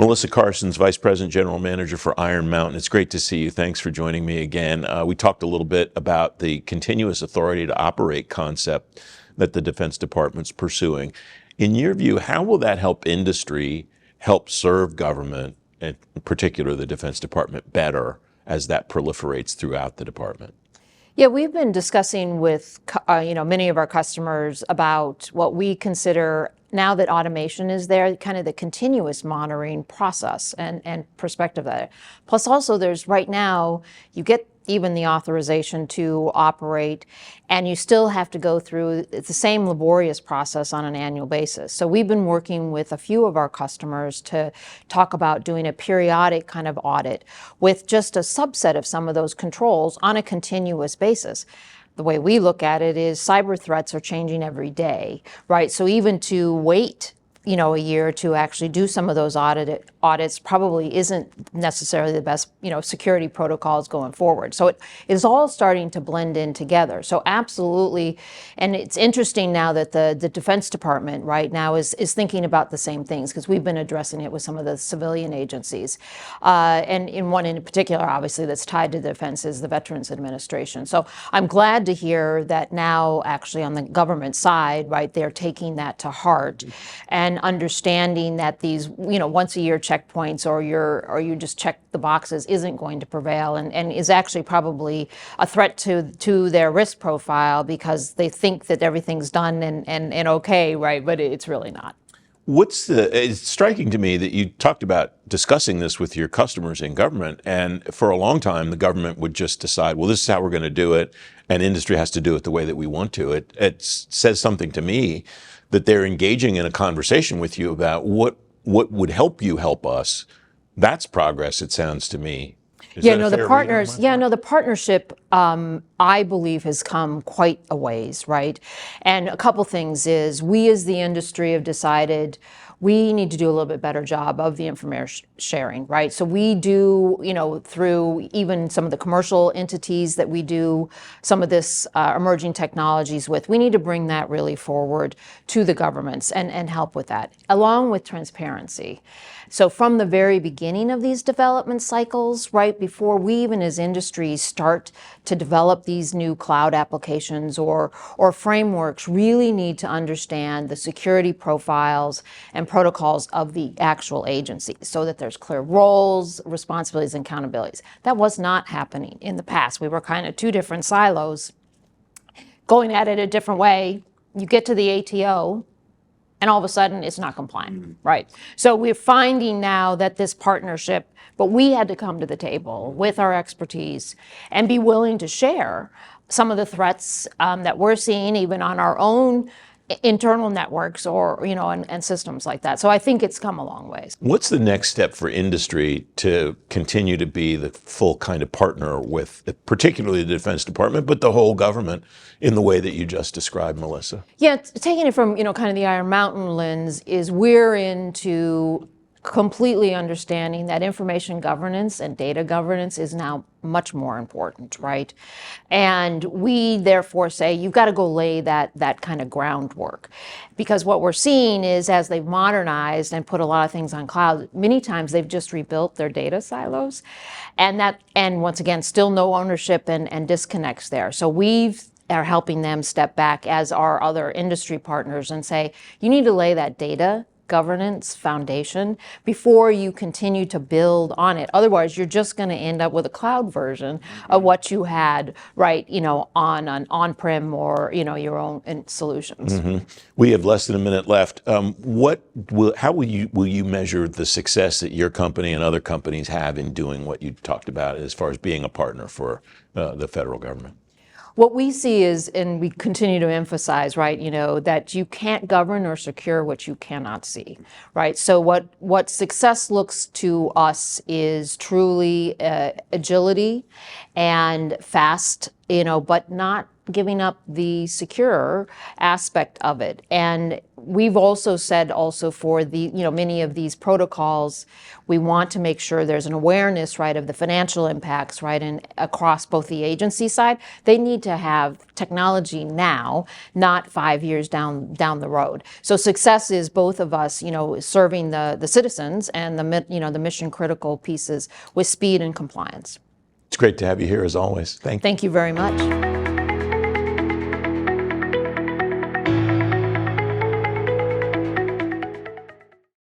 Melissa Carson's Vice President General Manager for Iron Mountain. It's great to see you. Thanks for joining me again. We talked a little bit about the continuous authority to operate concept that the Defense Department's pursuing. In your view, how will that help industry help serve government, and in particular the Defense Department, better as that proliferates throughout the department? Yeah, we've been discussing with many of our customers about what we consider, now that automation is there, kind of the continuous monitoring process and perspective of that. Plus also there's right now, you get even the authorization to operate, and you still have to go through the same laborious process on an annual basis. So we've been working with a few of our customers to talk about doing a periodic kind of audit with just a subset of some of those controls on a continuous basis. The way we look at it is cyber threats are changing every day, right? So even to wait a year to actually do some of those audits probably isn't necessarily the best, security protocols going forward. So it is all starting to blend in together. So absolutely, and it's interesting now that the Defense Department right now is thinking about the same things, because we've been addressing it with some of the civilian agencies. And in one in particular, obviously, that's tied to defense is the Veterans Administration. So I'm glad to hear that now actually on the government side, right, they're taking that to heart and understanding that these, once a year checkpoints or you just check the boxes isn't going to prevail and is actually probably a threat to their risk profile, because they think that everything's done and okay, right? But it's really not. It's striking to me that you talked about discussing this with your customers in government, and for a long time the government would just decide, well, this is how we're going to do it, and industry has to do it the way that we want to. It says something to me that they're engaging in a conversation with you about what would help you help us. That's progress, it sounds to me. The partnership, I believe, has come quite a ways, right? And a couple things is, we as the industry have decided we need to do a little bit better job of the information sharing, right? So we do, through even some of the commercial entities that we do some of this emerging technologies with, we need to bring that really forward to the governments and help with that, along with transparency. So from the very beginning of these development cycles, right before we even as industries start to develop these new cloud applications or frameworks, really need to understand the security profiles and protocols of the actual agency so that there's clear roles, responsibilities, and accountabilities. That was not happening in the past. We were kind of two different silos going at it a different way. You get to the ATO, and all of a sudden it's not compliant, right? So we're finding now that this partnership, but we had to come to the table with our expertise and be willing to share some of the threats that we're seeing even on our own internal networks or, and systems like that. So I think it's come a long ways. What's the next step for industry to continue to be the full kind of partner with particularly the Defense Department, but the whole government in the way that you just described, Melissa? Yeah, taking it from, kind of the Iron Mountain lens is we're into completely understanding that information governance and data governance is now much more important, right? And we therefore say you've got to go lay that kind of groundwork, because what we're seeing is as they've modernized and put a lot of things on cloud, many times they've just rebuilt their data silos, and once again, still no ownership and disconnects there. So are helping them step back as our other industry partners and say, you need to lay that data governance foundation before you continue to build on it. Otherwise, you're just going to end up with a cloud version of what you had, right, on an on-prem or, your own solutions. Mm-hmm. We have less than a minute left. How will you measure the success that your company and other companies have in doing what you talked about as far as being a partner for the federal government? What we see is, and we continue to emphasize, right, that you can't govern or secure what you cannot see, right? So what success looks to us is truly agility and fast but not giving up the secure aspect of it. And we've also said for the, many of these protocols, we want to make sure there's an awareness, right, of the financial impacts, right, and across both the agency side. They need to have technology now, not 5 years down the road. So success is both of us, serving the citizens and the mission critical pieces with speed and compliance. It's great to have you here as always. Thank you. Thank you very much.